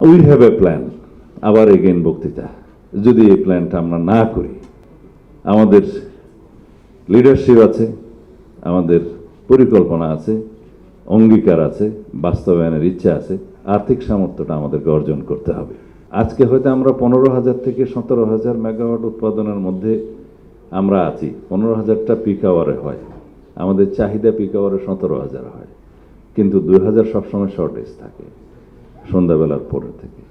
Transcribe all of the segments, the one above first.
We have a plan. আবার again বক্তৃতা। যদি এই প্ল্যানটা আমরা না করি, আমাদের লিডারশিপ আছে, আমাদের পরিকল্পনা আছে, অঙ্গীকার আছে, বাস্তবায়নের ইচ্ছা আছে, আর্থিক সামর্থ্যটা আমাদেরকে অর্জন করতে হবে। আজকে হয়তো আমরা 15,000 থেকে 17,000 মেগাওয়াট উৎপাদনের মধ্যে আমরা আছি। 15,000টা পিক আওয়ারে হয়, আমাদের চাহিদা পিক আওয়ারে 17,000 হয়, কিন্তু 2,000 সবসময় শর্টেজ থাকে সন্ধ্যাবেলার পরে থেকে।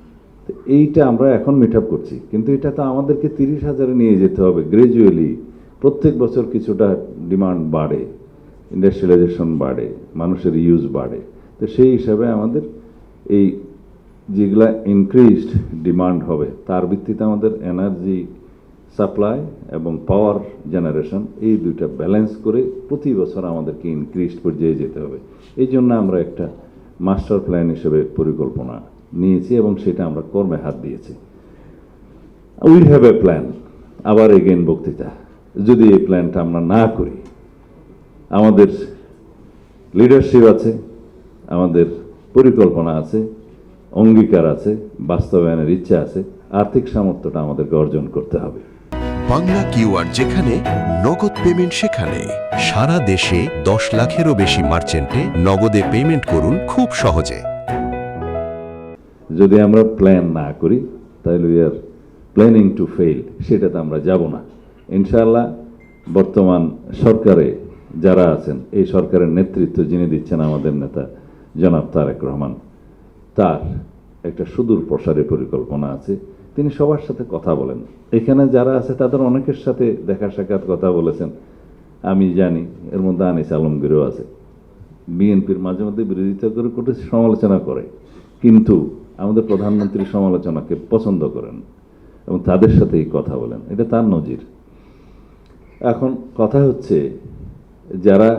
তো এইটা আমরা এখন মিট আপ করছি, কিন্তু এটা তো আমাদেরকে 30,000-এ নিয়ে যেতে হবে গ্র্যাজুয়ালি। প্রত্যেক বছর কিছুটা ডিমান্ড বাড়ে, ইন্ডাস্ট্রিয়ালাইজেশন বাড়ে, মানুষের ইউজ বাড়ে। তো সেই হিসাবে আমাদের এই যেগুলা ইনক্রিজড ডিমান্ড হবে তার ভিত্তিতে আমাদের এনার্জি সাপ্লাই এবং পাওয়ার জেনারেশন এই দুইটা ব্যালেন্স করে প্রতি বছর আমাদেরকে ইনক্রিজড পর্যায়ে যেতে হবে। এই জন্য আমরা একটা মাস্টার প্ল্যান হিসেবে পরিকল্পনা নিয়েছি এবং সেটা আমরা কর্মে হাত দিয়েছি। We have a plan. আবার এগেইন বক্তৃতা। যদি এই প্ল্যানটা আমরা না করি, আমাদের লিডারশিপ আছে, আমাদের পরিকল্পনা আছে, অঙ্গীকার আছে, বাস্তবায়নের ইচ্ছা আছে, আর্থিক সামর্থ্যটা আমাদেরকে অর্জন করতে হবে। বাংলা কিউআর যেখানে নগদ পেমেন্ট সেখানে সারা দেশে 10 লাখেরও বেশি মার্চেন্টে নগদে পেমেন্ট করুন খুব সহজে। যদি আমরা প্ল্যান না করি তাহলে we are planning to fail, সেটাতে আমরা যাব না ইনশাআল্লাহ। বর্তমান সরকারে যারা আছেন, এই সরকারের নেতৃত্ব যিনি দিচ্ছেন আমাদের নেতা জনাব তারেক রহমান, তার একটা সুদূর প্রসারী পরিকল্পনা আছে। তিনি সবার সাথে কথা বলেন। এখানে যারা আছে তাদের অনেকের সাথে দেখা সাক্ষাৎ কথা বলেছেন, আমি জানি। এর মধ্যে আনিস আলমগীরও আছে। বিএনপির মাঝে মধ্যে বিরোধিতা করে করে সমালোচনা করে, কিন্তু আমাদের প্রধানমন্ত্রী সমালোচনাকে পছন্দ করেন এবং তাদের সাথেই কথা বলেন। এটা তার নজির। এখন কথা হচ্ছে, যারা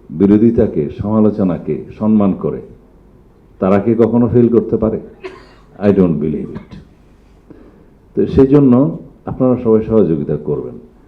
বিরোধিতাকে, সমালোচনাকে সম্মান করে, তারা কি কখনো ফেল করতে পারে? I don't believe it. তো সেই জন্য আপনারা সবাই সহযোগিতা করবেন।